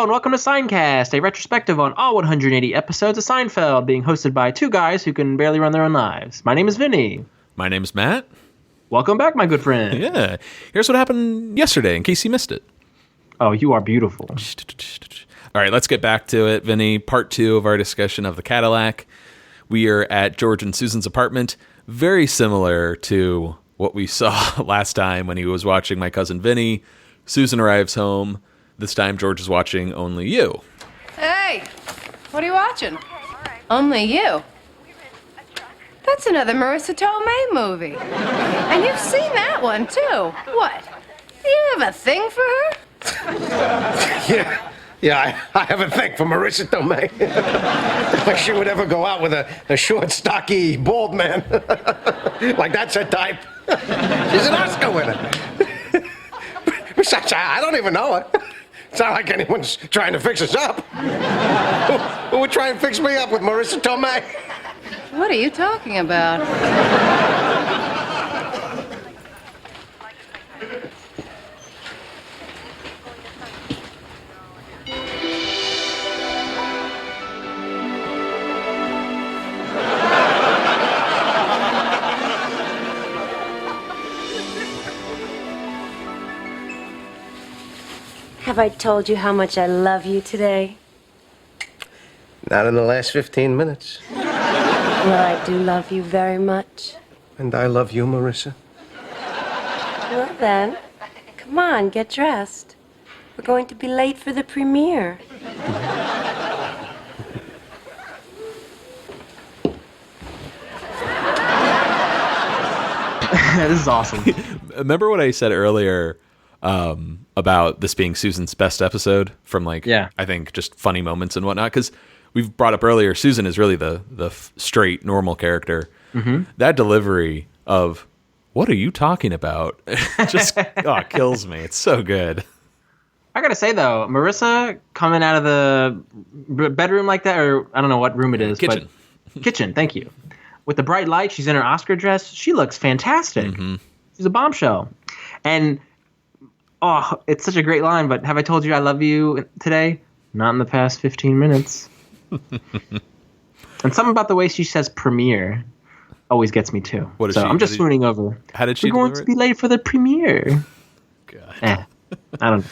and welcome to Seincast, a retrospective on all 180 episodes of Seinfeld, being hosted by two guys who can barely run their own lives. My name is Vinnie. My name is Matt. Welcome back, my good friend. Yeah. Here's what happened yesterday, in case you missed it. Oh, you are beautiful. All right, let's get back to it, Vinnie. Part 2 of our discussion of the Cadillac. We are at George and Susan's apartment, very similar to what we saw last time when he was watching My Cousin Vinny. Susan arrives home. This time, George is watching Only You. Hey, what are you watching? Only You? That's another Marisa Tomei movie. And you've seen that one, too. What? You have a thing for her? Yeah, I have a thing for Marisa Tomei. Like she would ever go out with a short, stocky, bald man. Like that's her type. She's an Oscar winner. Besides, I don't even know her. It's not like anyone's trying to fix us up. Who would try and fix me up with Marisa Tomei? What are you talking about? Have I told you how much I love you today? Not in the last 15 minutes. Well, I do love you very much. And I love you, Marisa. Well then, come on, get dressed. We're going to be late for the premiere. This is awesome. Remember what I said earlier about this being Susan's best episode from I think just funny moments and whatnot? Because we've brought up earlier, Susan is really the straight, normal character. Mm-hmm. That delivery of, what are you talking about? Just kills me. It's so good. I gotta say, though, Marisa coming out of the bedroom like that, or I don't know what room it is. Kitchen. But kitchen, thank you. With the bright light, she's in her Oscar dress. She looks fantastic. Mm-hmm. She's a bombshell. And, it's such a great line, but have I told you I love you today? Not in the past 15 minutes. And something about the way she says premiere always gets me, too. I'm just swooning over. How did she We're going to be late for the premiere. God. I don't.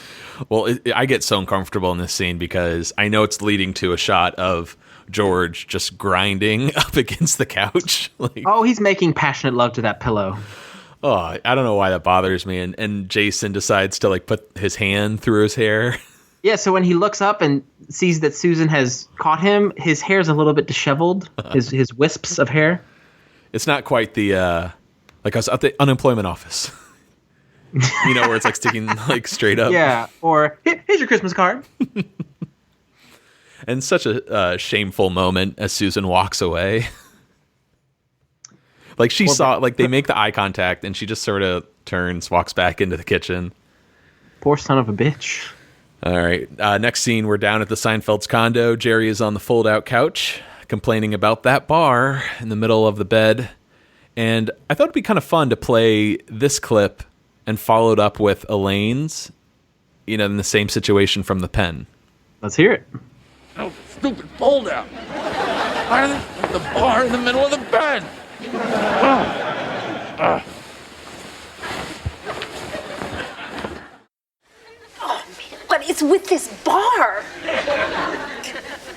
Well, I get so uncomfortable in this scene because I know it's leading to a shot of George just grinding up against the couch. He's making passionate love to that pillow. Oh, I don't know why that bothers me. And Jason decides to put his hand through his hair. Yeah, so when he looks up and sees that Susan has caught him, his hair's a little bit disheveled. His wisps of hair. It's not quite the I was at the unemployment office. Where it's sticking straight up. Yeah, or here's your Christmas card. And such a shameful moment as Susan walks away. They make the eye contact and she just sort of turns, walks back into the kitchen. Poor son of a bitch. All right. Next scene, we're down at the Seinfeld's condo. Jerry is on the fold-out couch, complaining about that bar in the middle of the bed. And I thought it'd be kind of fun to play this clip and follow it up with Elaine's, in the same situation from the pen. Let's hear it. Oh, stupid fold-out. Why do they put the bar in the middle of the bed? What is with this bar?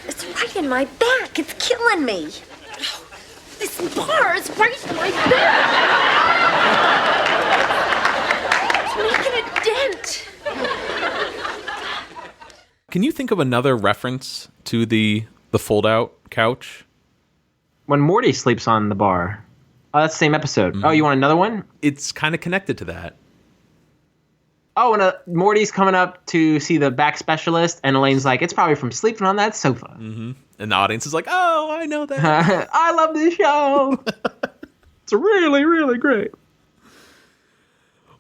It's right in my back. It's killing me. This bar is right in my back. It's making a dent. Can you think of another reference to the fold-out couch? When Morty sleeps on the bar. Oh, that's the same episode. Mm-hmm. Oh, you want another one? It's kind of connected to that. Oh, and Morty's coming up to see the back specialist, and Elaine's like, it's probably from sleeping on that sofa. Mm-hmm. And the audience is like, oh, I know that. I love this show. It's really, really great.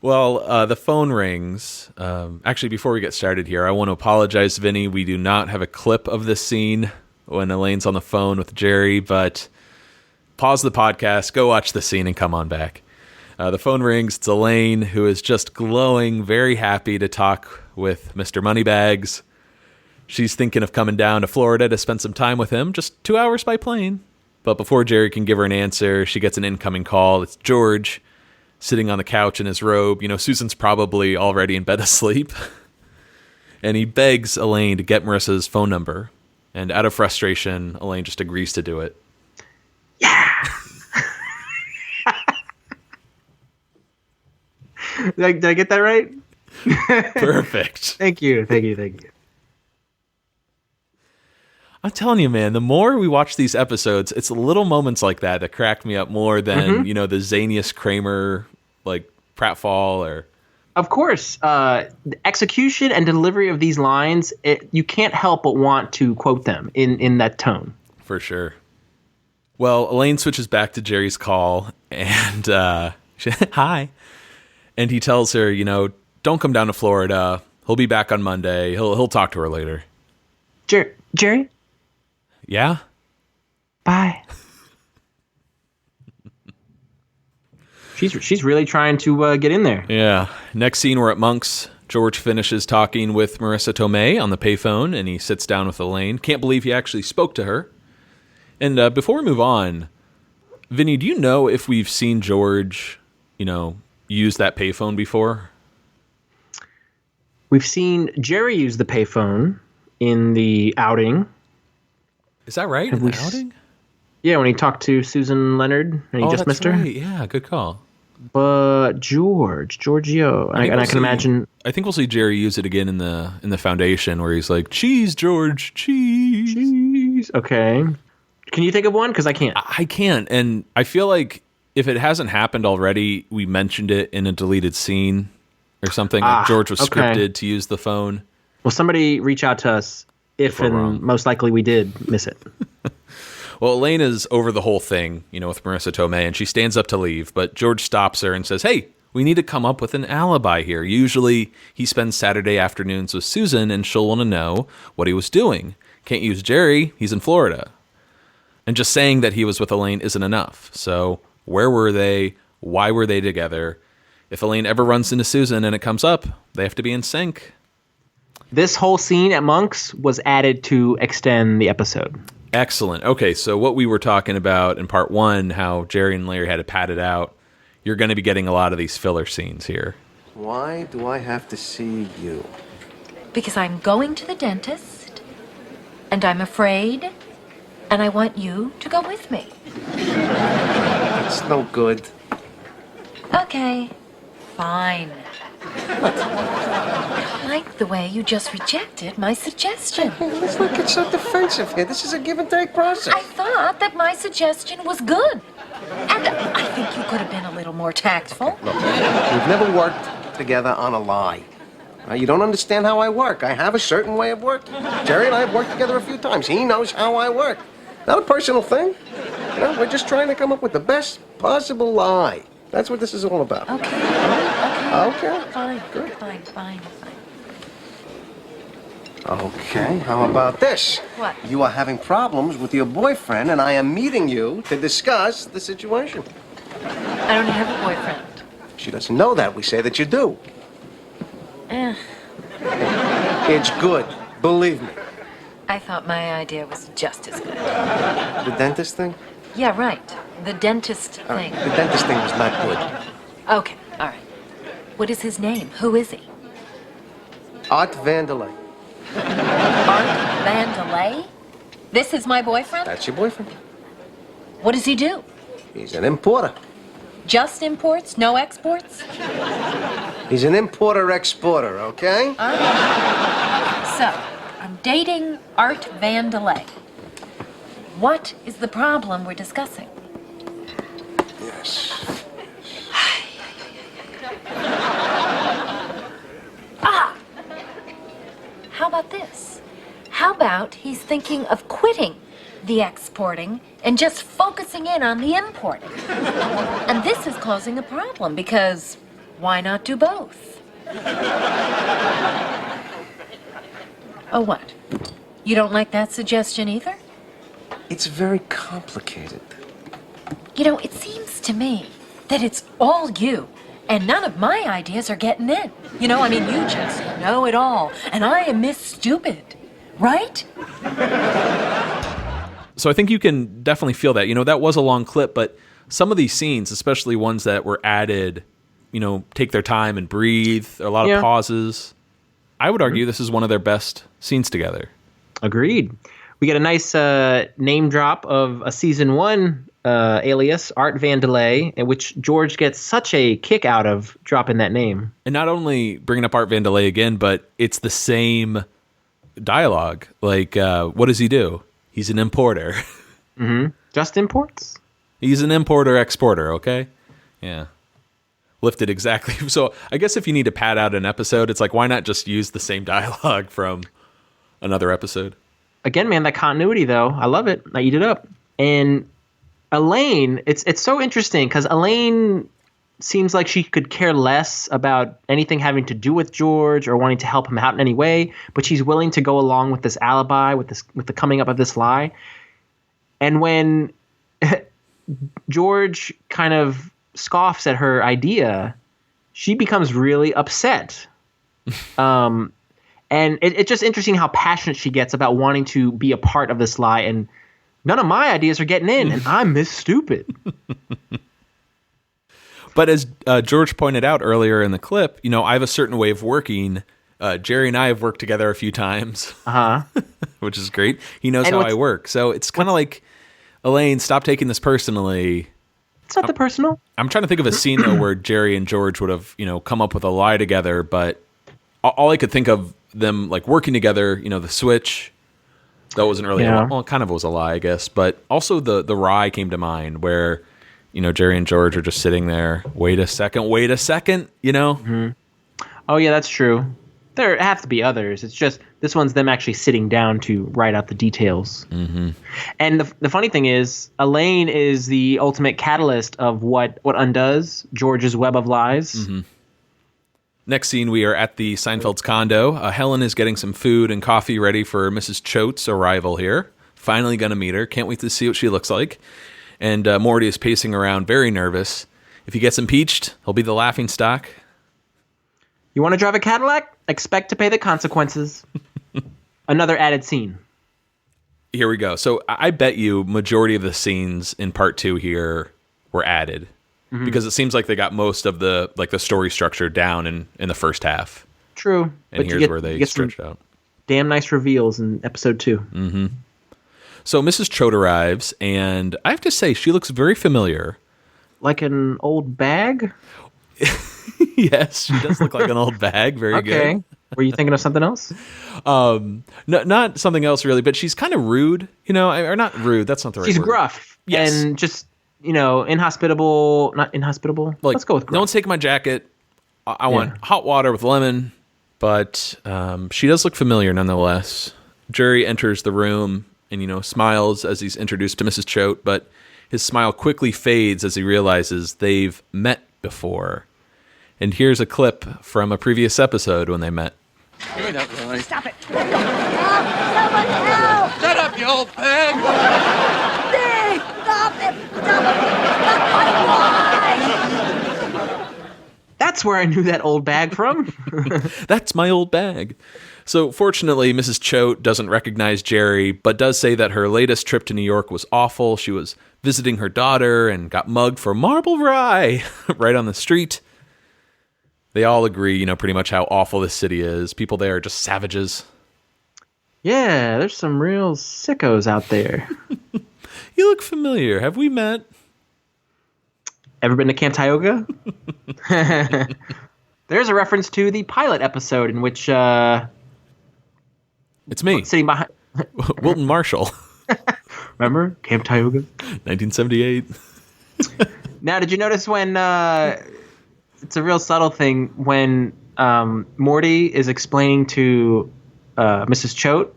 Well, the phone rings. Actually, before we get started here, I want to apologize, Vinny. We do not have a clip of this scene when Elaine's on the phone with Jerry, but pause the podcast, go watch the scene, and come on back. The phone rings. It's Elaine, who is just glowing, very happy to talk with Mr. Moneybags. She's thinking of coming down to Florida to spend some time with him, just 2 hours by plane. But before Jerry can give her an answer, she gets an incoming call. It's George sitting on the couch in his robe. Susan's probably already in bed asleep. And he begs Elaine to get Marissa's phone number. And out of frustration, Elaine just agrees to do it. Yeah! Did I get that right? Perfect. Thank you. I'm telling you, man, the more we watch these episodes, it's little moments like that crack me up more than, the zaniest Kramer, pratfall or... Of course, the execution and delivery of these lines, you can't help but want to quote them in that tone. For sure. Well, Elaine switches back to Jerry's call, and hi. And he tells her, don't come down to Florida. He'll be back on Monday. He'll talk to her later. Jerry? Yeah? Bye. She's really trying to get in there. Yeah. Next scene, we're at Monk's. George finishes talking with Marisa Tomei on the payphone, and he sits down with Elaine. Can't believe he actually spoke to her. And before we move on, Vinny, do you know if we've seen George, use that payphone before? We've seen Jerry use the payphone in the outing. Is that right? In the outing? Yeah, when he talked to Susan Leonard and he just missed her. Right. Yeah, good call. But Giorgio, and I can imagine. I think we'll see Jerry use it again in the foundation where he's like, "Cheese, George, cheese." Okay. Can you think of one? Because I can't. I can't, and I feel like if it hasn't happened already, we mentioned it in a deleted scene or something. Like George was scripted to use the phone. Well, somebody reach out to us if and wrong. Most likely we did miss it. Well, Elaine is over the whole thing, with Marisa Tomei, and she stands up to leave, but George stops her and says, "Hey, we need to come up with an alibi here. Usually he spends Saturday afternoons with Susan, and she'll want to know what he was doing. Can't use Jerry. He's in Florida." And just saying that he was with Elaine isn't enough. So where were they? Why were they together? If Elaine ever runs into Susan and it comes up, they have to be in sync. This whole scene at Monk's was added to extend the episode. Excellent. Okay, so what we were talking about in part 1, how Jerry and Larry had to pad it out, you're going to be getting a lot of these filler scenes here. Why do I have to see you? Because I'm going to the dentist, and I'm afraid, and I want you to go with me. It's no good. Okay, fine. I like the way you just rejected my suggestion. Hey, let's not get so defensive here. This is a give and take process. I thought that my suggestion was good. And I think you could have been a little more tactful. Look, we've never worked together on a lie. You don't understand how I work. I have a certain way of working. Jerry and I have worked together a few times. He knows how I work. Not a personal thing. We're just trying to come up with the best possible lie. That's what this is all about. Okay. Fine. Good. Fine. Okay, how about this? What? You are having problems with your boyfriend, and I am meeting you to discuss the situation. I don't have a boyfriend. She doesn't know that. We say that you do. It's good. Believe me. I thought my idea was just as good. The dentist thing? Yeah, right. The dentist thing. The dentist thing was not good. Okay, all right. What is his name? Who is he? Art Vanderlei. Art Vanderlei? This is my boyfriend? That's your boyfriend. What does he do? He's an importer. Just imports? No exports? He's an importer-exporter, okay? So, I'm dating Art Vanderlei. What is the problem we're discussing? Yes. How about this? How about he's thinking of quitting the exporting and just focusing in on the importing? And this is causing a problem because why not do both? Oh, what? You don't like that suggestion either? It's very complicated. It seems to me that it's all you, and none of my ideas are getting in. You just know it all, and I am Miss Stupid. right? So I think you can definitely feel that. That was a long clip, but some of these scenes, especially ones that were added, take their time and breathe, a lot of pauses. I would argue this is one of their best scenes together. Agreed. We get a nice name drop of a season 1 alias, Art Vandelay, in which George gets such a kick out of dropping that name. And not only bringing up Art Vandelay again, but it's the same dialogue. Like, what does he do? He's an importer. Mm-hmm. Just imports? He's an importer-exporter, okay? Yeah. Lifted exactly. So I guess if you need to pad out an episode, it's like, why not just use the same dialogue from another episode? Again, man, that continuity, though, I love it. I eat it up. And Elaine, it's so interesting because Elaine seems like she could care less about anything having to do with George or wanting to help him out in any way, but she's willing to go along with this alibi, with the coming up of this lie. And when George kind of scoffs at her idea, she becomes really upset. And it's just interesting how passionate she gets about wanting to be a part of this lie. And none of my ideas are getting in, and I'm Miss Stupid. But as George pointed out earlier in the clip, I have a certain way of working. Jerry and I have worked together a few times, which is great. He knows how I work. So it's kind of like, Elaine, stop taking this personally. It's not the personal. I'm trying to think of a scene, though, where Jerry and George would have, come up with a lie together. But all I could think of them, like, working together, the switch. That wasn't really, well, it kind of was a lie, I guess. But also the rye came to mind where, Jerry and George are just sitting there. Wait a second. Mm-hmm. Oh, yeah, that's true. There have to be others. It's just this one's them actually sitting down to write out the details. Mm-hmm. And the funny thing is, Elaine is the ultimate catalyst of what undoes George's web of lies. Mm-hmm. Next scene, we are at the Seinfeld's condo. Helen is getting some food and coffee ready for Mrs. Choate's arrival here. Finally going to meet her. Can't wait to see what she looks like. And Morty is pacing around, very nervous. If he gets impeached, he'll be the laughingstock. You want to drive a Cadillac? Expect to pay the consequences. Another added scene. Here we go. So I bet you majority of the scenes in part 2 here were added. Mm-hmm. Because it seems like they got most of the story structure down in the first half. True. And but here's where they stretched out. Damn nice reveals in episode 2. Mm-hmm. So Mrs. Choate arrives, and I have to say, she looks very familiar. Like an old bag? Yes, she does look like an old bag. Very good. Were you thinking of something else? No, not something else really, but she's kind of rude, or not rude. That's not the right word. She's gruff. Yes. And just, inhospitable. Not inhospitable. Like, let's go with gruff. No one's taking my jacket. I want hot water with lemon. But she does look familiar nonetheless. Jerry enters the room and, smiles as he's introduced to Mrs. Choate, but his smile quickly fades as he realizes they've met before. And here's a clip from a previous episode when they met. Give me that, Lily. Stop it! Help! Someone help! Shut up, you old pig! Steve! Stop it! Stop it! Why? That's where I knew that old bag from. That's my old bag. So fortunately, Mrs. Choate doesn't recognize Jerry, but does say that her latest trip to New York was awful. She was visiting her daughter and got mugged for marble rye right on the street. They all agree, pretty much how awful this city is. People there are just savages. Yeah, there's some real sickos out there. You look familiar. Have we met? Ever been to Camp Tioga? There's a reference to the pilot episode in which... It's me. Sitting behind... Wilton Marshall. Remember? Camp Tioga? 1978. Now, did you notice when... it's a real subtle thing when Morty is explaining to Mrs. Choate,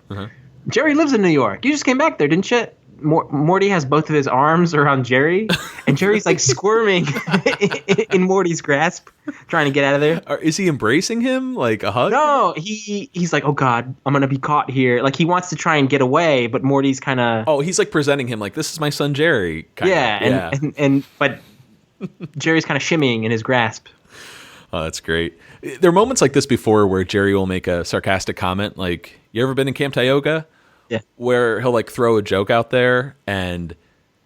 Jerry lives in New York. You just came back there, didn't you? Morty has both of his arms around Jerry, and Jerry's like squirming in Morty's grasp, trying to get out of there. Is he embracing him like a hug? No, he's like, oh God, I'm gonna be caught here. Like he wants to try and get away, but Morty's kind of. Oh, he's like presenting him like this is my son Jerry. And but Jerry's kind of shimmying in his grasp. Oh, that's great. There are moments like this before where Jerry will make a sarcastic comment like, You ever been in Camp Tioga? Yeah. Where he'll like throw a joke out there and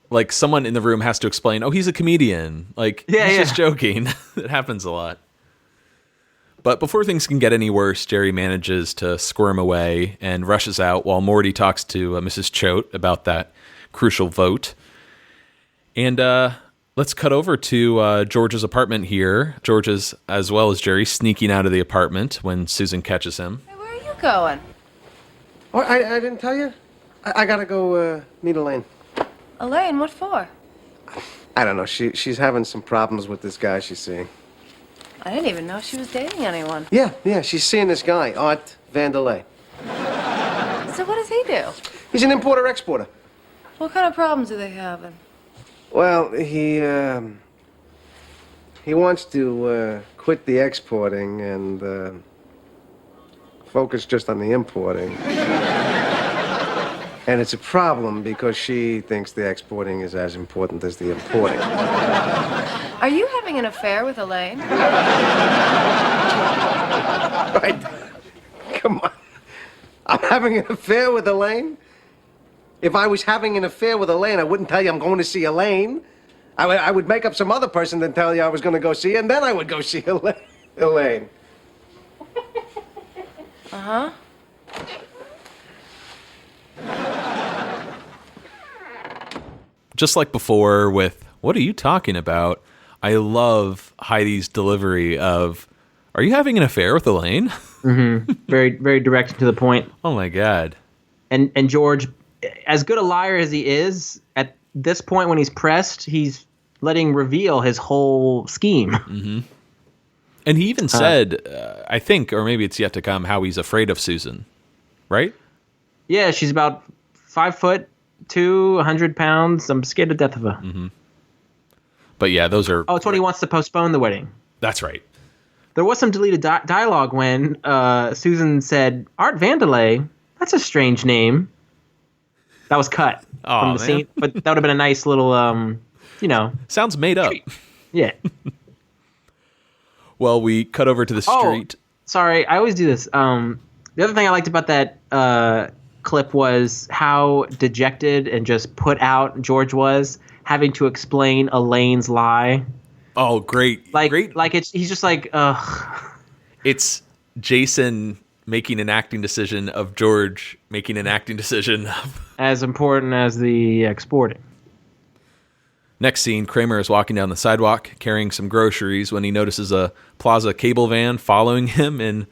like someone in the room has to explain, oh, he's a comedian. Like, he's just joking. It happens a lot. But before things can get any worse, Jerry manages to squirm away and rushes out while Morty talks to Mrs. Choate about that crucial vote. And let's cut over to George's apartment here. George is, as well as Jerry, sneaking out of the apartment when Susan catches him. Hey, where are you going? Oh, I didn't tell you? I gotta go meet Elaine. Elaine, what for? I don't know. She's having some problems with this guy she's seeing. I didn't even know she was dating anyone. Yeah. She's seeing this guy, Art Vandelay. So what does he do? He's an importer-exporter. What kind of problems are they having? Well, he wants to quit the exporting and focus just on the importing. And it's a problem because she thinks the exporting is as important as the importing. Are you having an affair with Elaine? Right? Come on. I'm having an affair with Elaine? If I was having an affair with Elaine, I wouldn't tell you I'm going to see Elaine. I would make up some other person than tell you I was going to go see her, and then I would go see Elaine. Uh-huh. Just like before with, what are you talking about? I love Heidi's delivery of, are you having an affair with Elaine? Mm-hmm. Very, very direct and to the point. Oh my God. And George, as good a liar as he is, at this point when he's pressed, he's letting reveal his whole scheme. Mm-hmm. And he even said, I think, or maybe it's yet to come, how he's afraid of Susan, right? Yeah, she's about 5'2", 100 pounds. I'm scared to death of her. Mm-hmm. But yeah, those are... Oh, it's when he wants to postpone the wedding. That's right. There was some deleted dialogue when Susan said, Art Vandelay, that's a strange name. That was cut from the scene. But that would have been a nice little, Sounds made up. treat. Yeah. Well, we cut over to the street. Sorry, I always do this. The other thing I liked about that clip was how dejected and just put out George was, having to explain Elaine's lie. Oh, great. Great. He's just like, ugh. It's Jason making an acting decision of George making an acting decision of... As important as the exporting. Next scene, Kramer is walking down the sidewalk carrying some groceries when he notices a Plaza cable van following him in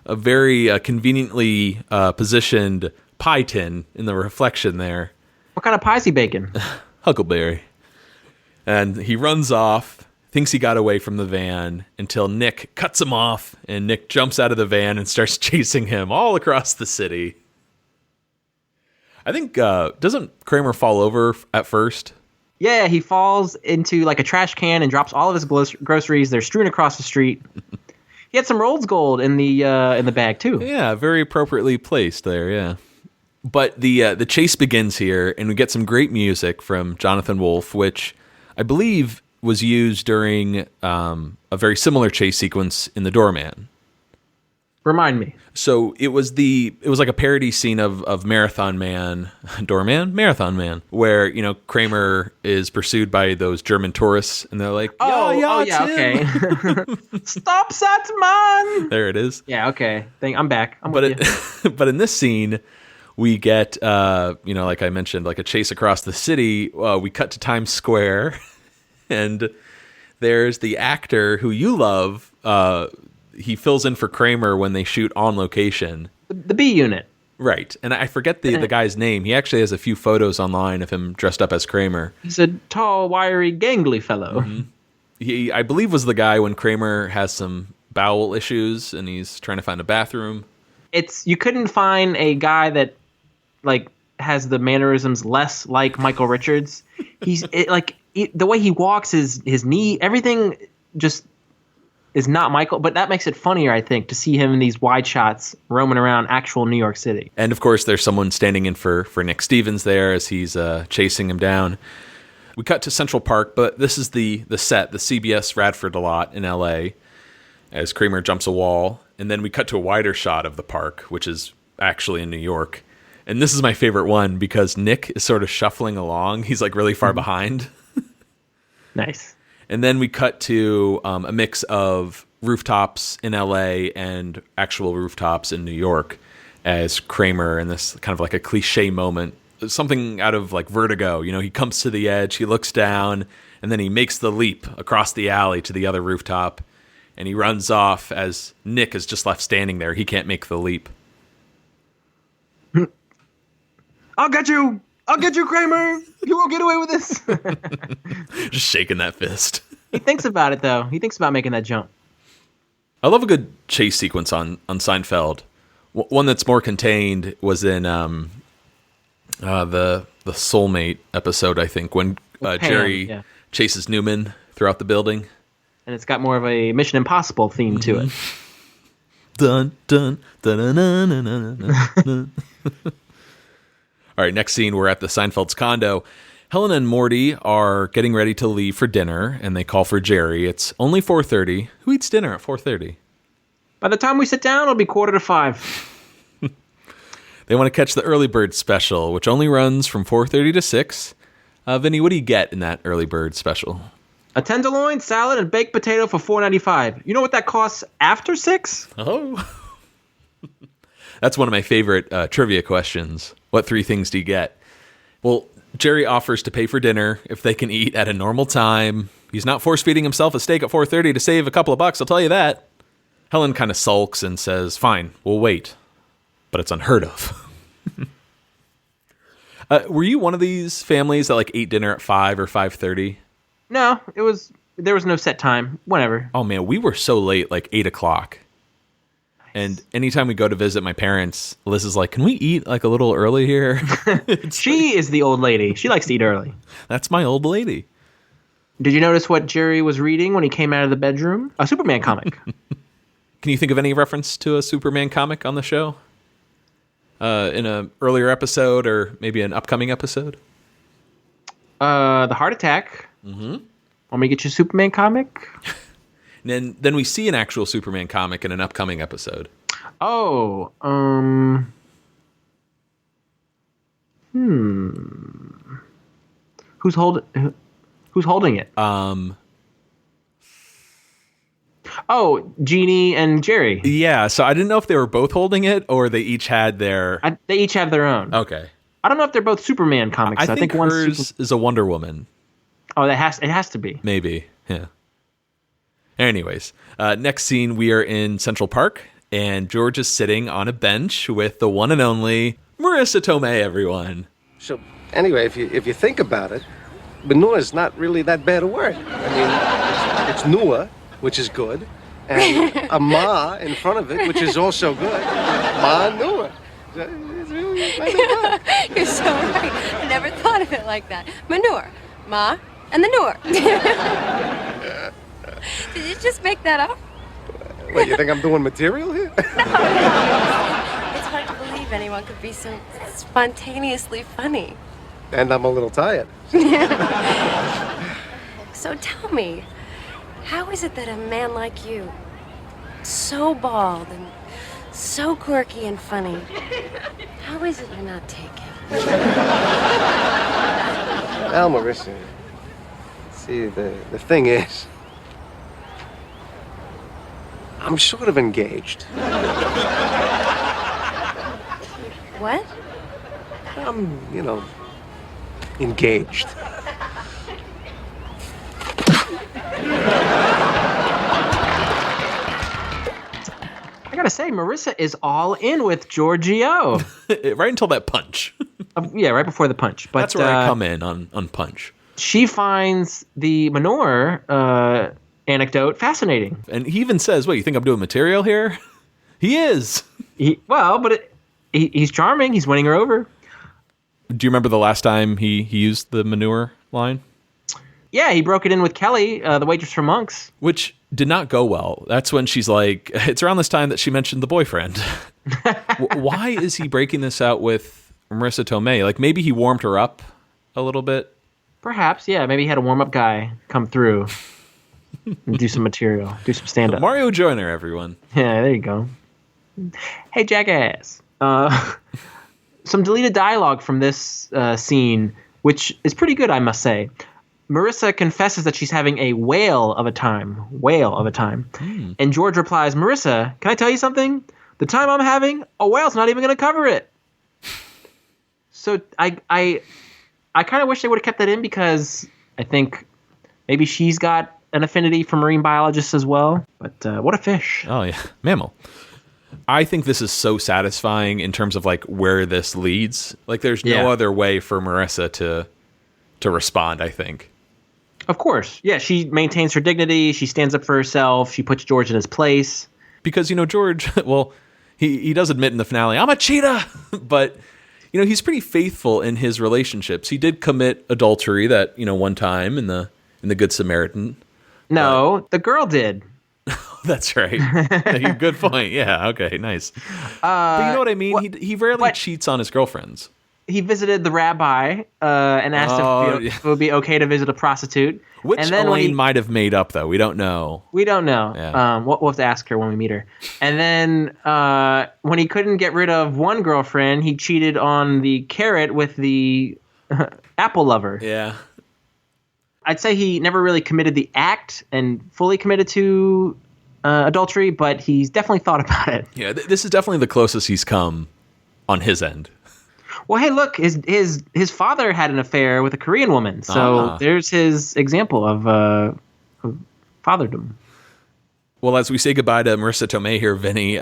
a very conveniently positioned pie tin in the reflection there. What kind of pie is he baking? Huckleberry. And he runs off, thinks he got away from the van until Nick cuts him off, and Nick jumps out of the van and starts chasing him all across the city. I think, doesn't Kramer fall over at first? Yeah, he falls into like a trash can and drops all of his groceries. They're strewn across the street. He had some Rolls Gold in the bag too. Yeah, very appropriately placed there. Yeah, but the chase begins here, and we get some great music from Jonathan Wolff, which I believe was used during a very similar chase sequence in The Doorman. Remind me. So it was like a parody scene of Marathon Man, Doorman, Marathon Man, where, Kramer is pursued by those German tourists, and they're like, yeah, okay. Stop that man. There it is. Yeah, okay. I'm back. But in this scene, we get, like I mentioned, like a chase across the city. We cut to Times Square, and there's the actor who you love. He fills in for Kramer when they shoot on location. The B unit. Right. And I forget the guy's name. He actually has a few photos online of him dressed up as Kramer. He's a tall, wiry, gangly fellow. Mm-hmm. He, I believe, was the guy when Kramer has some bowel issues and he's trying to find a bathroom. You couldn't find a guy that has the mannerisms less like Michael Richards. The way he walks, his knee, everything just is not Michael, but that makes it funnier, I think, to see him in these wide shots roaming around actual New York City. And of course, there's someone standing in for Nick Stevens there as he's chasing him down. We cut to Central Park, but this is the set, the CBS Radford lot in LA, as Kramer jumps a wall. And then we cut to a wider shot of the park, which is actually in New York. And this is my favorite one because Nick is sort of shuffling along. He's like really far behind. Nice. And then we cut to a mix of rooftops in LA and actual rooftops in New York as Kramer in this kind of like a cliche moment, something out of like Vertigo. You know, he comes to the edge, he looks down, and then he makes the leap across the alley to the other rooftop, and he runs off as Nick is just left standing there. He can't make the leap. I'll get you, Kramer. You won't get away with this. Just shaking that fist. He thinks about it, though. He thinks about making that jump. I love a good chase sequence on Seinfeld. One that's more contained was in the Soulmate episode, I think, when Jerry chases Newman throughout the building. And it's got more of a Mission Impossible theme to it. Dun, dun, dun, dun, dun, dun, dun, dun. All right, next scene, we're at the Seinfeld's condo. Helen and Morty are getting ready to leave for dinner, and they call for Jerry. It's only 4:30. Who eats dinner at 4:30? By the time we sit down, it'll be 4:45. They want to catch the early bird special, which only runs from 4:30 to 6. Vinny, what do you get in that early bird special? A tenderloin, salad, and baked potato for $4.95. You know what that costs after 6? Oh. That's one of my favorite trivia questions. What 3 things do you get? Well, Jerry offers to pay for dinner if they can eat at a normal time. He's not force-feeding himself a steak at 4:30 to save a couple of bucks, I'll tell you that. Helen kind of sulks and says, fine, we'll wait. But it's unheard of. Were you one of these families that like ate dinner at 5 or 5:30? No, there was no set time. Whenever. Oh man, we were so late, like 8 o'clock. And anytime we go to visit my parents, Liz is like, can we eat like a little early here? She is the old lady. She likes to eat early. That's my old lady. Did you notice what Jerry was reading when he came out of the bedroom? A Superman comic. Can you think of any reference to a Superman comic on the show? In an earlier episode or maybe an upcoming episode? The Heart Attack. Mm-hmm. Want me to get you a Superman comic? And then we see an actual Superman comic in an upcoming episode. Oh, Who's holding it? Oh, Jeannie and Jerry. Yeah, so I didn't know if they were both holding it or they each had their... They each have their own. Okay. I don't know if they're both Superman comics. I think hers is a Wonder Woman. Oh, it has to be. Maybe, yeah. Anyways, next scene, we are in Central Park, and George is sitting on a bench with the one and only Marisa Tomei, everyone. So, anyway, if you think about it, manure is not really that bad a word. I mean, it's Nua, which is good, and a ma in front of it, which is also good. Ma Nua. It's really not that bad. You're so right. I never thought of it like that. Manure, ma, and the Noor. Did you just make that up? Wait, you think I'm doing material here? No. It's hard to believe anyone could be so spontaneously funny. And I'm a little tired. So tell me, how is it that a man like you, so bald and so quirky and funny, how is it you're not taken? Well, Marissa, see, the thing is, I'm sort of engaged. What? I'm, engaged. I gotta say, Marissa is all in with Giorgio. Right until that punch. Yeah, right before the punch. But that's where I come in on punch. She finds the manure anecdote fascinating. And he even says, "What, you think I'm doing material here?" He is. He's charming. He's winning her over. Do you remember the last time he used the manure line? Yeah, he broke it in with Kelly, the waitress from Monks. Which did not go well. That's when she's like, it's around this time that she mentioned the boyfriend. Why is he breaking this out with Marisa Tomei? Like, maybe he warmed her up a little bit? Perhaps, yeah. Maybe he had a warm-up guy come through and do some material, do some stand-up. Mario Joyner, everyone. Yeah, there you go. Hey, jackass. Some deleted dialogue from this scene, which is pretty good, I must say. Marisa confesses that she's having a whale of a time. And George replies, Marisa, can I tell you something? The time I'm having, a whale's not even going to cover it. So I kind of wish they would have kept that in, because I think maybe she's got an affinity for marine biologists as well. But what a fish. Oh, yeah. Mammal. I think this is so satisfying in terms of like where this leads. Like there's no other way for Marisa to respond, I think. Of course. Yeah, she maintains her dignity. She stands up for herself. She puts George in his place. Because, George, well, he does admit in the finale, I'm a cheetah. But, he's pretty faithful in his relationships. He did commit adultery that, one time in the Good Samaritan. No, the girl did. That's right. Good point. Yeah. Okay. Nice. But you know what I mean? He rarely cheats on his girlfriends. He visited the rabbi and asked if it would be okay to visit a prostitute. Which and then Elaine might have made up, though. We don't know. Yeah. We'll have to ask her when we meet her. And then when he couldn't get rid of one girlfriend, he cheated on the carrot with the apple lover. Yeah. I'd say he never really committed the act and fully committed to adultery, but he's definitely thought about it. Yeah, this is definitely the closest he's come on his end. Well, hey, look, his father had an affair with a Korean woman, so there's his example of fatherdom. Well, as we say goodbye to Marisa Tomei here, Vinny,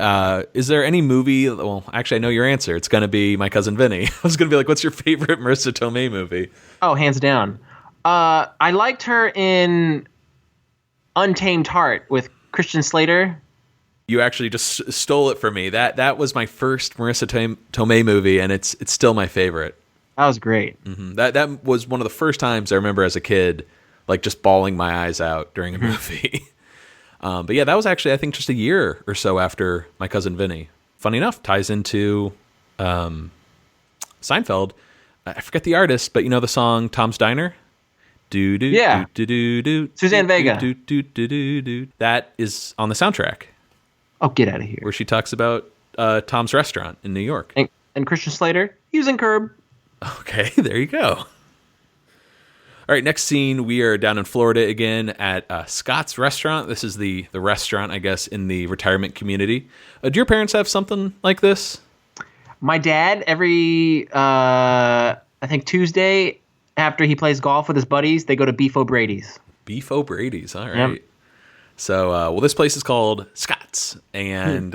is there any movie? Well, actually, I know your answer. It's going to be My Cousin Vinny. I was going to be like, what's your favorite Marisa Tomei movie? Oh, hands down. I liked her in Untamed Heart with Christian Slater. You actually just stole it from me. That was my first Marisa Tomei movie, and it's still my favorite. That was great. Mm-hmm. That was one of the first times I remember as a kid, like just bawling my eyes out during a movie. But yeah, that was actually, I think, just a year or so after My Cousin Vinny. Funny enough, ties into Seinfeld. I forget the artist, but the song Tom's Diner? Yeah. Suzanne Vega. That is on the soundtrack. Oh, get out of here. Where she talks about Tom's Restaurant in New York. And Christian Slater using Curb. Okay, there you go. All right, next scene, we are down in Florida again at Scott's Restaurant. This is the restaurant, I guess, in the retirement community. Do your parents have something like this? My dad, every, I think, Tuesday, after he plays golf with his buddies, they go to Beef O'Brady's. Beef O'Brady's, all right. Yep. So, this place is called Scott's, and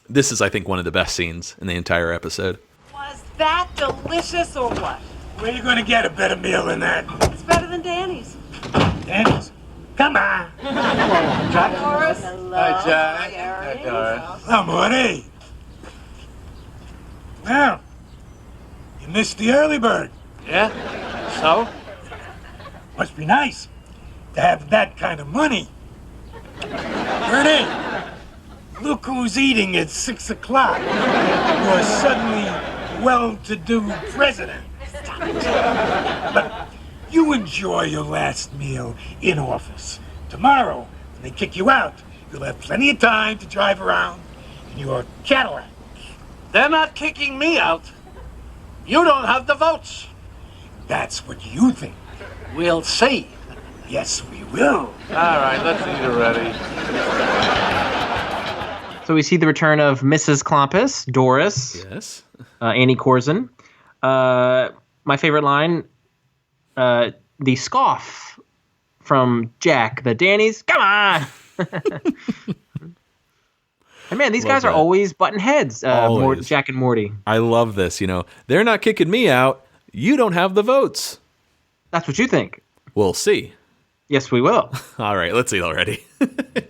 this is, I think, one of the best scenes in the entire episode. Was that delicious or what? Where are you going to get a better meal than that? It's better than Danny's. Danny's? Come on. Jack. Doris. Hi, Jack. Hi, Doris. Hello, Morty. Well, you missed the early bird. Yeah? So? Must be nice to have that kind of money. Bertie, look who's eating at 6 o'clock. You're suddenly well-to-do president. But you enjoy your last meal in office. Tomorrow, when they kick you out, you'll have plenty of time to drive around in your Cadillac. They're not kicking me out. You don't have the votes. That's what you think. We'll see. Yes, we will. All right, let's eat already. So we see the return of Mrs. Klompus, Doris, yes, Annie Corzin. My favorite line, the scoff from Jack, the Danny's, come on! And man, these guys are always button heads, Jack and Morty. I love this, They're not kicking me out. You don't have the votes. That's what you think. We'll see. Yes, we will. All right, let's eat already.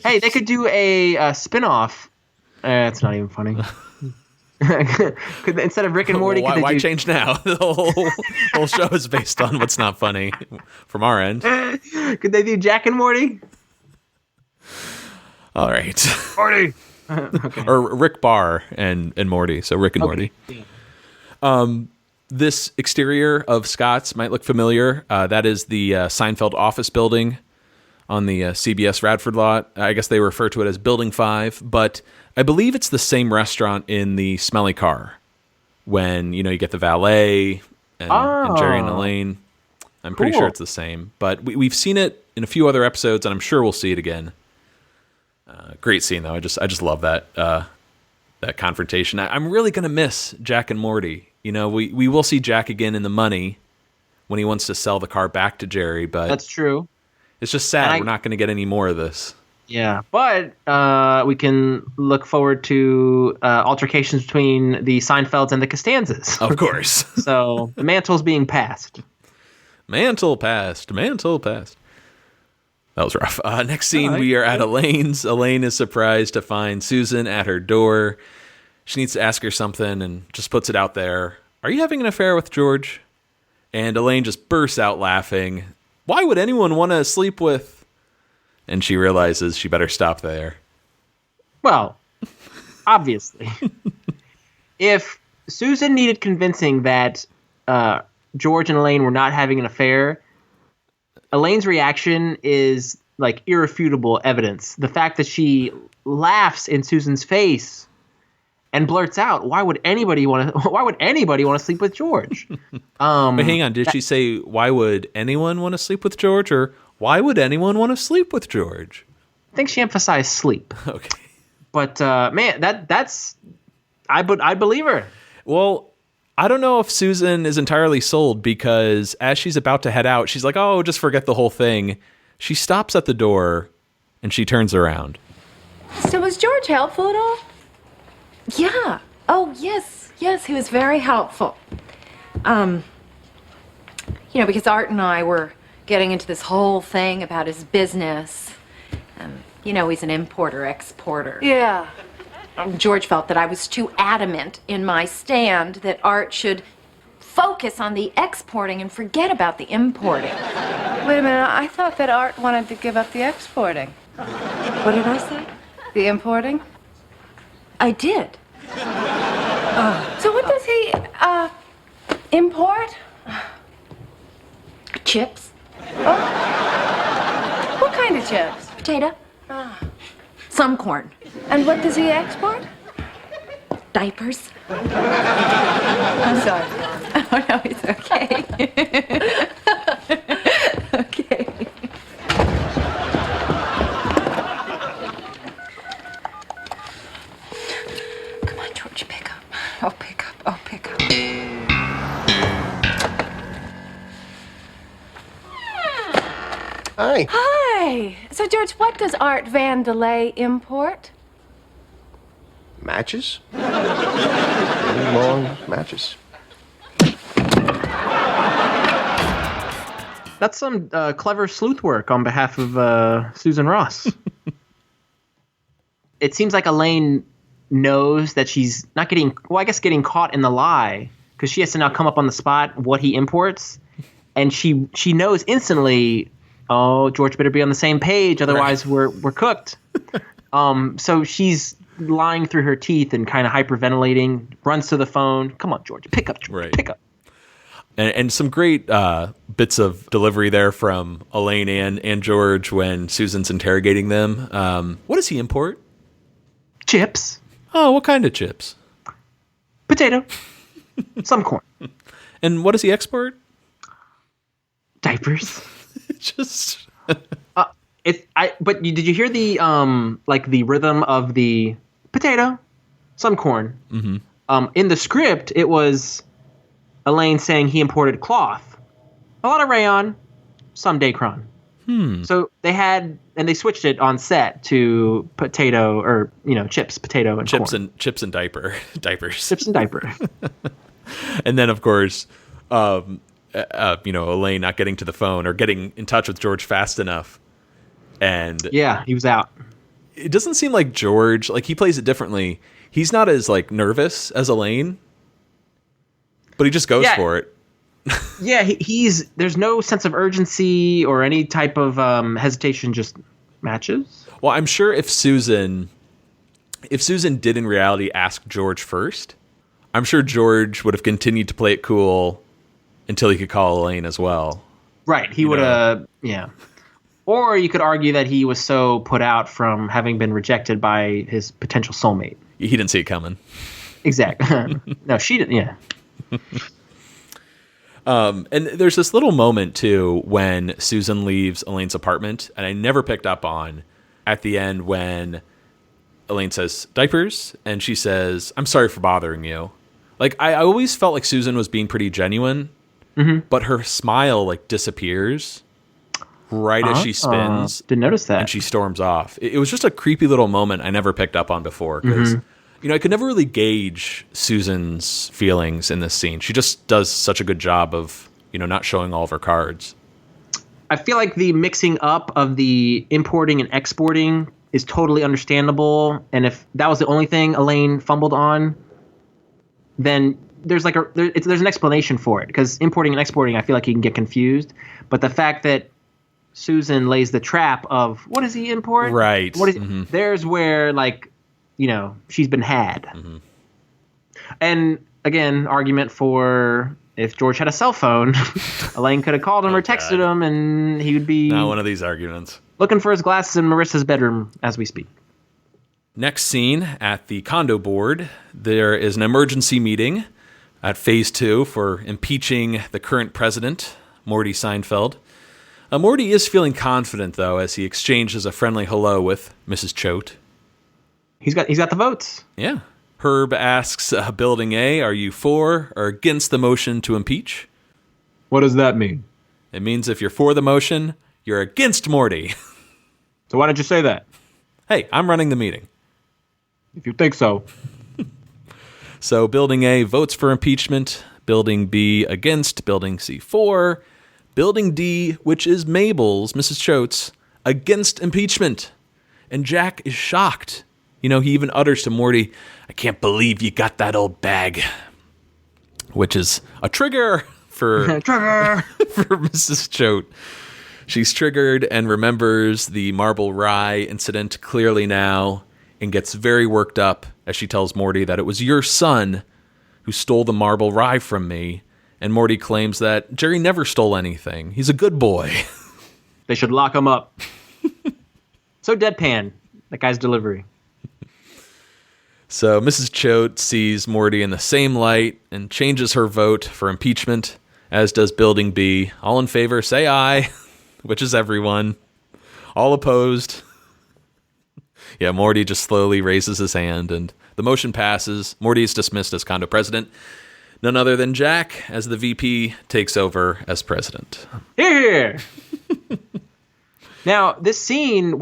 Hey, they could do a spin-off. It's not even funny. Instead of Rick and Morty, why change now? The whole show is based on what's not funny from our end. Could they do Jack and Morty? All right. Morty. Okay. Or Rick Barr and Morty. So Rick and Morty. This exterior of Scott's might look familiar. That is the Seinfeld office building on the CBS Radford lot. I guess they refer to it as Building 5, but I believe it's the same restaurant in the smelly car when, you get the valet and Jerry and Elaine. I'm pretty sure it's the same, but we've seen it in a few other episodes, and I'm sure we'll see it again. Great scene, though. I just love that confrontation. I'm really going to miss Jack and Morty. We will see Jack again in The Money when he wants to sell the car back to Jerry, but that's true. It's just sad we're not going to get any more of this. Yeah, but we can look forward to altercations between the Seinfelds and the Costanzas. Of course. So the mantle's being passed. Mantle passed. That was rough. Next scene, we are at Elaine's. Elaine is surprised to find Susan at her door. She needs to ask her something and just puts it out there. Are you having an affair with George? And Elaine just bursts out laughing. Why would anyone want to sleep with... And she realizes she better stop there. Well, obviously. If Susan needed convincing that George and Elaine were not having an affair, Elaine's reaction is like irrefutable evidence. The fact that she laughs in Susan's face and blurts out, "Why would anybody want to sleep with George?" But hang on, did she say, "Why would anyone want to sleep with George?" Or why would anyone want to sleep with George? I think she emphasized sleep. Okay. But man, I believe her. Well, I don't know if Susan is entirely sold, because as she's about to head out, she's like, "Oh, just forget the whole thing." She stops at the door and she turns around. So was George helpful at all? Yeah. Oh, yes. Yes, he was very helpful. Because Art and I were getting into this whole thing about his business. He's an importer-exporter. Yeah. George felt that I was too adamant in my stand that Art should focus on the exporting and forget about the importing. Wait a minute, I thought that Art wanted to give up the exporting. What did I say? The importing? I did. So what does he, import? Chips. Oh. What kind of chips? Potato. Some corn. And what does he export? Diapers. I'm sorry. Oh, no, it's okay. Okay. Come on, George, pick up. I'll pick up. Hi. Hi. So, George, what does Art Van Delay import? Matches? Long matches. That's some clever sleuth work on behalf of Susan Ross. It seems like Elaine knows that she's not getting caught in the lie, because she has to now come up on the spot what he imports. And she knows instantly, oh, George better be on the same page, otherwise we're cooked. So she's lying through her teeth and kind of hyperventilating, runs to the phone. Come on, George, pick up, George, pick up. And some great bits of delivery there from Elaine and George when Susan's interrogating them. What does he import? Chips. Oh, what kind of chips? Potato. Some corn. And what does he export? Diapers. Just. But did you hear the the rhythm of the potato, some corn? Mm-hmm. In the script, it was Elaine saying he imported cloth, a lot of rayon, some Dacron. So they switched it on set to potato, or chips, potato, and chips corn. Chips and diapers. Chips and diaper. And then of course, Elaine not getting to the phone or getting in touch with George fast enough. And yeah, he was out. It doesn't seem like George, he plays it differently. He's not as nervous as Elaine, but he just goes for it. Yeah, there's no sense of urgency or any type of hesitation, just matches. Well, I'm sure if Susan did in reality ask George first, I'm sure George would have continued to play it cool until he could call Elaine as well. Right, he would have, yeah. Or you could argue that he was so put out from having been rejected by his potential soulmate. He didn't see it coming. Exactly. No, she didn't. Yeah. And there's this little moment, too, when Susan leaves Elaine's apartment, and I never picked up on at the end when Elaine says, diapers, and she says, I'm sorry for bothering you. Like, I always felt like Susan was being pretty genuine, but her smile, like, disappears right as she spins. Didn't notice that. And she storms off. It was just a creepy little moment I never picked up on before, because... I could never really gauge Susan's feelings in this scene. She just does such a good job of, not showing all of her cards. I feel like the mixing up of the importing and exporting is totally understandable. And if that was the only thing Elaine fumbled on, then there's an explanation for it. Because importing and exporting, I feel like you can get confused. But the fact that Susan lays the trap of, what does he import? Right. What is there's where, she's been had. And again, argument for if George had a cell phone, Elaine could have called him or texted him, and he would be not one of these arguments. Looking for his glasses in Marissa's bedroom as we speak. Next scene at the condo board, there is an emergency meeting at phase 2 for impeaching the current president, Morty Seinfeld. Morty is feeling confident, though, as he exchanges a friendly hello with Mrs. Choate. He's got the votes. Yeah. Herb asks Building A, are you for or against the motion to impeach? What does that mean? It means if you're for the motion, you're against Morty. So why don't you say that? Hey, I'm running the meeting. If you think so. So Building A votes for impeachment. Building B against. Building C for. Building D, which is Mabel's, Mrs. Choate's, against impeachment. And Jack is shocked. He even utters to Morty, I can't believe you got that old bag. Which is a trigger for Mrs. Choate. She's triggered and remembers the marble rye incident clearly now and gets very worked up as she tells Morty that it was your son who stole the marble rye from me. And Morty claims that Jerry never stole anything. He's a good boy. They should lock him up. So deadpan, that guy's delivery. So Mrs. Choate sees Morty in the same light and changes her vote for impeachment, as does Building B. All in favor, say aye, which is everyone. All opposed. Yeah, Morty just slowly raises his hand, and the motion passes. Morty is dismissed as condo president. None other than Jack, as the VP takes over as president. Here! Now, this scene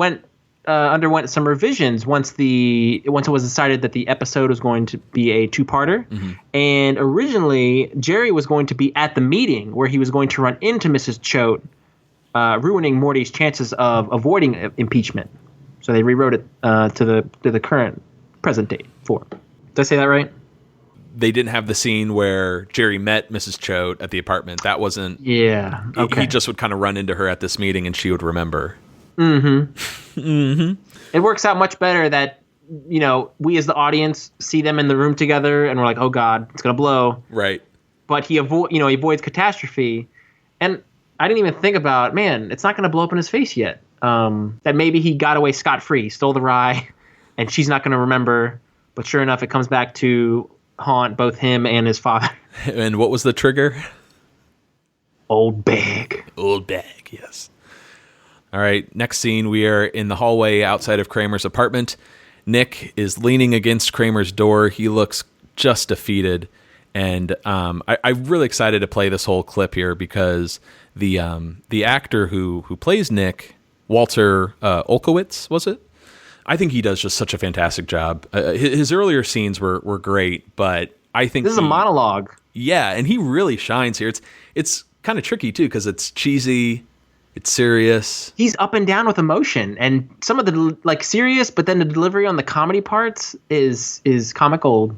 underwent some revisions once it was decided that the episode was going to be a two-parter. And originally, Jerry was going to be at the meeting where he was going to run into Mrs. Choate, ruining Morty's chances of avoiding impeachment. So they rewrote it to the current present date form. Did I say that right? They didn't have the scene where Jerry met Mrs. Choate at the apartment. That wasn't... Yeah, okay. He just would kind of run into her at this meeting and she would remember. It works out much better that, we as the audience see them in the room together and we're like, oh God, it's going to blow. Right. But he avoids catastrophe. And I didn't even think about, man, it's not going to blow up in his face yet. That maybe he got away scot-free. He stole the rye and she's not going to remember. But sure enough, it comes back to haunt both him and his father. And what was the trigger? Old bag. Old bag, yes. All right, next scene, we are in the hallway outside of Kramer's apartment. Nick is leaning against Kramer's door. He looks just defeated. And I'm really excited to play this whole clip here because the actor who plays Nick, Walter Olkewicz, was it? I think he does just such a fantastic job. His earlier scenes were great, but I think this is a monologue. Yeah, and he really shines here. It's kind of tricky too because it's cheesy, it's serious. He's up and down with emotion, and some of the serious, but then the delivery on the comedy parts is comic gold.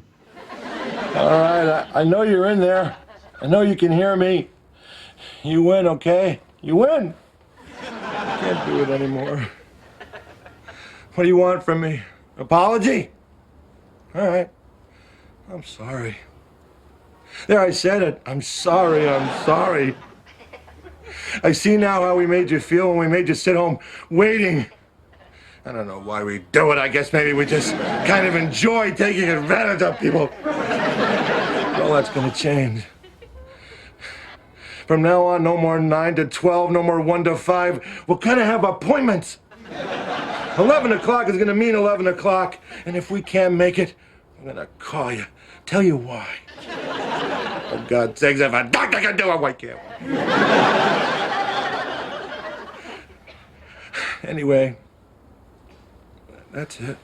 All right, I know you're in there. I know you can hear me. You win, okay? You win. I can't do it anymore. What do you want from me? Apology? All right. I'm sorry. There, I said it. I'm sorry. I see now how we made you feel when we made you sit home waiting. I don't know why we do it. I guess maybe we just kind of enjoy taking advantage of people. All that's gonna change. From now on, no more 9 to 12, no more 1 to 5. We'll kind of have appointments. 11 o'clock is gonna mean 11 o'clock. And if we can't make it, I'm gonna call you, tell you why. For God's sakes, if a doctor can do it, why can't we? Anyway, that's it.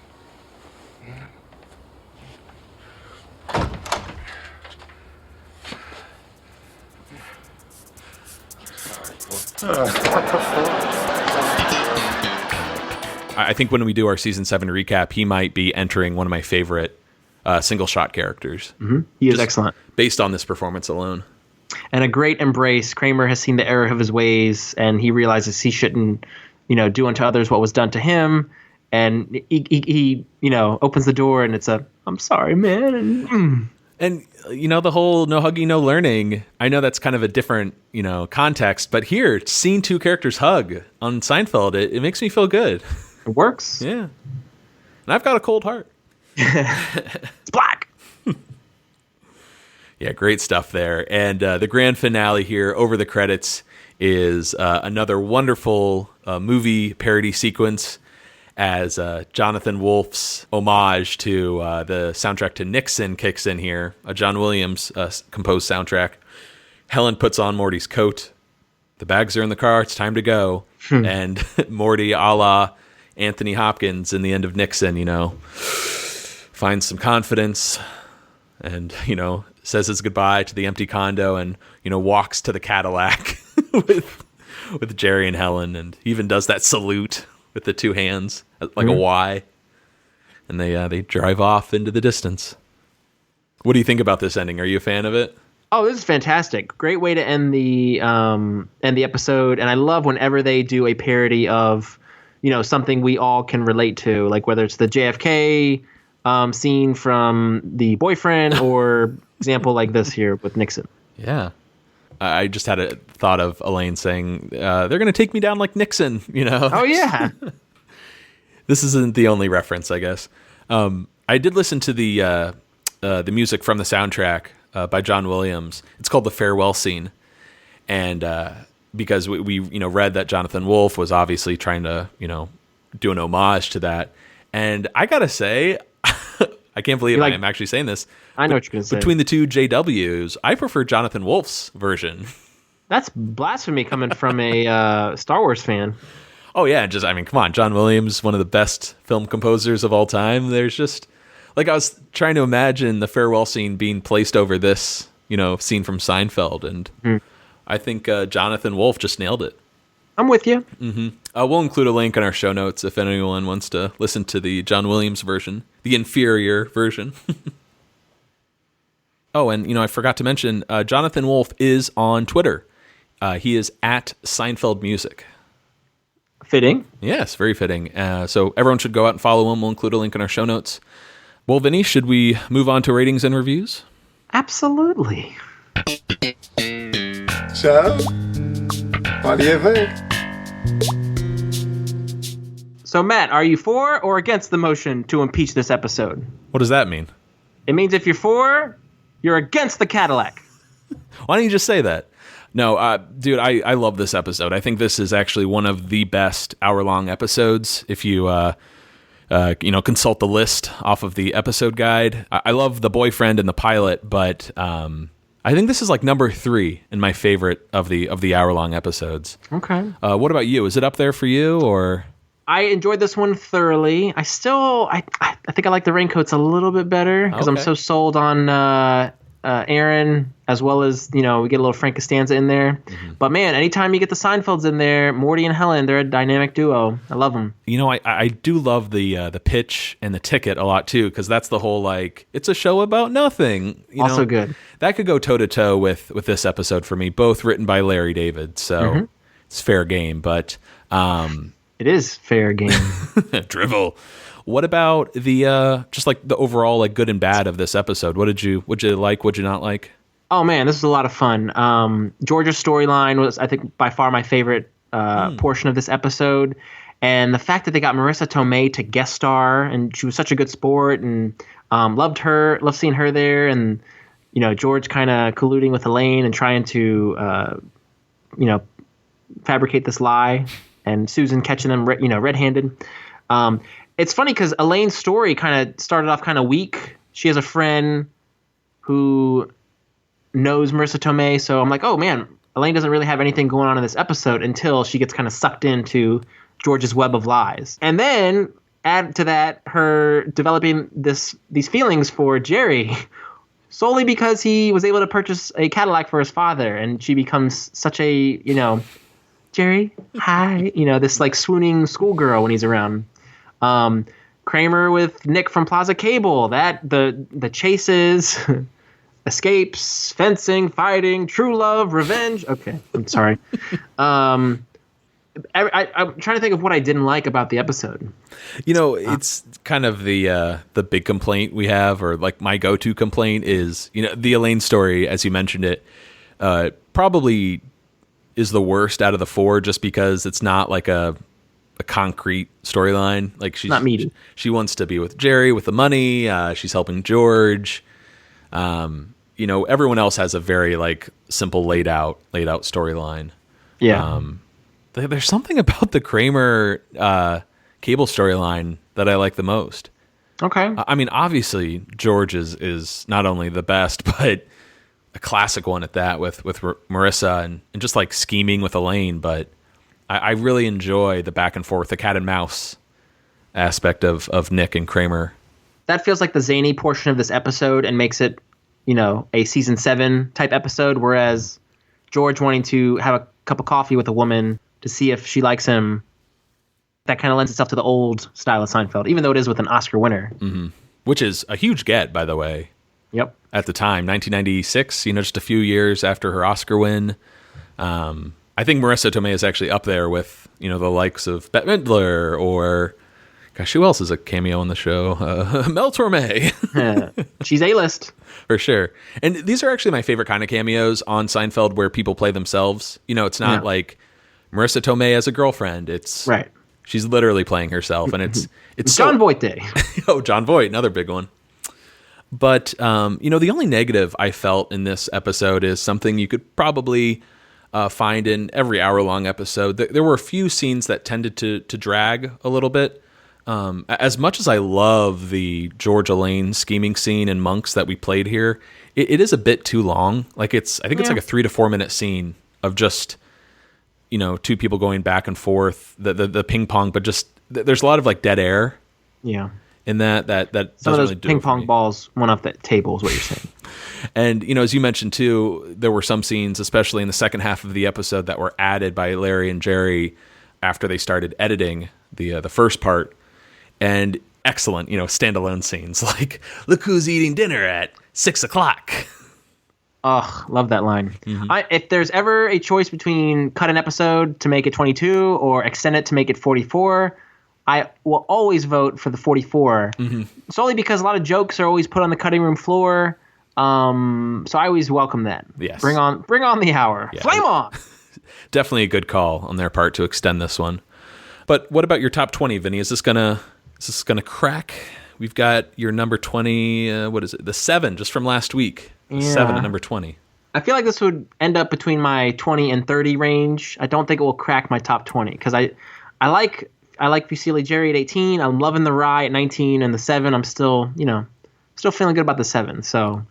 I think when we do our season 7 recap, he might be entering one of my favorite single shot characters. Mm-hmm. He is excellent. Based on this performance alone. And a great embrace. Kramer has seen the error of his ways, and he realizes he shouldn't, do unto others what was done to him. And he opens the door, and it's I'm sorry, man. And the whole no hugging, no learning, I know that's kind of a different, context, but here, seeing two characters hug on Seinfeld, it makes me feel good. It works. Yeah. And I've got a cold heart. It's black. Yeah, great stuff there. And the grand finale here, over the credits, is another wonderful movie parody sequence as Jonathan Wolff's homage to the soundtrack to Nixon kicks in here, a John Williams composed soundtrack. Helen puts on Morty's coat. The bags are in the car. It's time to go. And Morty, a la Anthony Hopkins in the end of Nixon, finds some confidence and, says his goodbye to the empty condo and, walks to the Cadillac with Jerry and Helen, and even does that salute with the two hands, like a Y. And they drive off into the distance. What do you think about this ending? Are you a fan of it? Oh, this is fantastic. Great way to end the episode. And I love whenever they do a parody of, something we all can relate to, like whether it's the JFK scene from The Boyfriend or example like this here with Nixon. Yeah. I just had a thought of Elaine saying, they're going to take me down like Nixon, Oh, yeah. This isn't the only reference, I guess. I did listen to the music from the soundtrack by John Williams. It's called The Farewell Scene. And because we read that Jonathan Wolff was obviously trying to, do an homage to that. And I got to say, I can't believe I am actually saying this. I know what you're going to say. Between the two JWs, I prefer Jonathan Wolff's version. That's blasphemy coming from a Star Wars fan. Oh, yeah. Come on. John Williams, one of the best film composers of all time. There's just, I was trying to imagine the farewell scene being placed over this, scene from Seinfeld. And I think Jonathan Wolff just nailed it. I'm with you. Mm-hmm. We'll include a link in our show notes if anyone wants to listen to the John Williams version, the inferior version. Oh, and, I forgot to mention, Jonathan Wolff is on Twitter. He is at Seinfeld Music. Fitting. Yes, very fitting. So everyone should go out and follow him. We'll include a link in our show notes. Well, Vinny, should we move on to ratings and reviews? Absolutely. So, what do you think? So, Matt, are you for or against the motion to impeach this episode? What does that mean? It means if you're for, you're against the Cadillac. Why don't you just say that? No, dude, I love this episode. I think this is actually one of the best hour-long episodes. If you, consult the list off of the episode guide. I love the boyfriend and the pilot, but I think this is like number 3 in my favorite of the hour-long episodes. Okay. What about you? Is it up there for you, or? I enjoyed this one thoroughly. I think I like the raincoats a little bit better because I'm so sold on Aaron, as well as, we get a little Frank Costanza in there. Mm-hmm. But man, anytime you get the Seinfelds in there, Morty and Helen, they're a dynamic duo. I love them. I do love the pitch and the ticket a lot too, because that's the whole it's a show about nothing. Also good. That could go toe to toe with this episode for me. Both written by Larry David, so it's fair game. But it is fair game. Drivel. What about the just the overall good and bad of this episode? What did you like? What did you not like? Oh man, this was a lot of fun. Georgia's storyline was, I think, by far my favorite portion of this episode. And the fact that they got Marisa Tomei to guest star, and she was such a good sport, and loved seeing her there, and George kind of colluding with Elaine and trying to fabricate this lie, and Susan catching them red-handed. It's funny because Elaine's story kind of started off kind of weak. She has a friend who knows Marisa Tomei, so I'm like, oh man, Elaine doesn't really have anything going on in this episode until she gets kind of sucked into George's web of lies. And then add to that her developing these feelings for Jerry solely because he was able to purchase a Cadillac for his father, and she becomes such a, Jerry, hi, this like swooning schoolgirl when he's around. Kramer with Nick from Plaza Cable, that the chases, escapes, fencing, fighting, true love, revenge. Okay, I'm sorry. I'm trying to think of what I didn't like about the episode. It's kind of the big complaint we have, or like my go-to complaint is, the Elaine story, as you mentioned it, probably is the worst out of the four, just because it's not like a concrete storyline. Like she's not meaty. She wants to be with Jerry with the money. She's helping George. Everyone else has a very like simple laid out storyline. Yeah. There's something about the Kramer Cable storyline that I like the most. Okay. I mean, obviously George is not only the best, but a classic one at that with Marissa and just like scheming with Elaine. But I really enjoy the back and forth, the cat and mouse aspect of Nick and Kramer. That feels like the zany portion of this episode and makes it, a season 7 type episode. Whereas George wanting to have a cup of coffee with a woman to see if she likes him, that kind of lends itself to the old style of Seinfeld, even though it is with an Oscar winner. Mm-hmm. Which is a huge get, by the way. Yep. At the time, 1996, just a few years after her Oscar win. I think Marisa Tomei is actually up there with, the likes of Bette Midler or, gosh, who else is a cameo on the show? Mel Torme. She's A-list. For sure. And these are actually my favorite kind of cameos on Seinfeld where people play themselves. It's not like Marisa Tomei as a girlfriend. It's right. She's literally playing herself, and it's John Voight Day. Oh, John Voight, another big one. But the only negative I felt in this episode is something you could probably find in every hour-long episode. There were a few scenes that tended to drag a little bit. As much as I love the George Elaine scheming scene in Monks that we played here, it is a bit too long. Like it's like a 3 to 4 minute scene of just two people going back and forth, the ping pong, but just there's a lot of like dead air. Yeah. In that some of those really ping pong balls went off that table is what you're saying. And as you mentioned too, there were some scenes, especially in the second half of the episode, that were added by Larry and Jerry after they started editing the first part. And excellent, standalone scenes like, look who's eating dinner at 6:00. Oh, love that line. Mm-hmm. If there's ever a choice between cut an episode to make it 22 or extend it to make it 44, I will always vote for the 44, solely because a lot of jokes are always put on the cutting room floor. So I always welcome that. Yes. Bring on the hour. Yeah. Flame on! Definitely a good call on their part to extend this one. But what about your top 20, Vinny? Is this gonna crack? We've got your number 20. What is it? The 7, just from last week. Yeah. 7 at number 20. I feel like this would end up between my 20 and 30 range. I don't think it will crack my top 20 because I like Fusilli Jerry at 18. I'm loving the Rye at 19, and the 7. I'm still feeling good about the 7. So,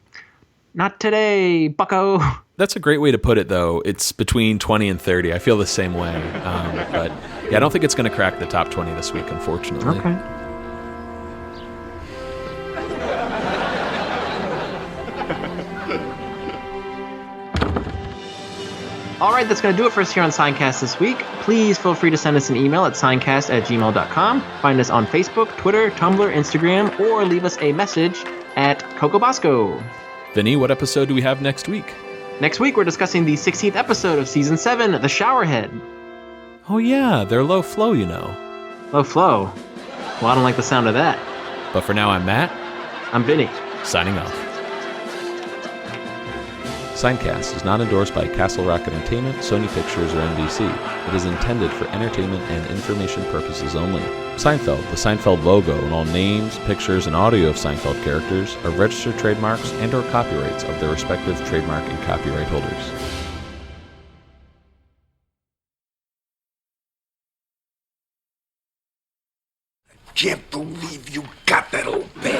not today, Bucko. That's a great way to put it, though. It's between 20 and 30. I feel the same way. But yeah, I don't think it's going to crack the top 20 this week, unfortunately. Okay. All right, that's going to do it for us here on Seincast this week. Please feel free to send us an email at seincast@gmail.com. Find us on Facebook, Twitter, Tumblr, Instagram, or leave us a message at Coco Bosco. Vinny, what episode do we have next week? Next week, we're discussing the 16th episode of Season 7, The Showerhead. Oh, yeah, they're low flow, Low flow? Well, I don't like the sound of that. But for now, I'm Matt. I'm Vinny. Signing off. Seincast is not endorsed by Castle Rock Entertainment, Sony Pictures, or NBC. It is intended for entertainment and information purposes only. Seinfeld, the Seinfeld logo, and all names, pictures, and audio of Seinfeld characters are registered trademarks and/or copyrights of their respective trademark and copyright holders. Can't believe you got that old bastard.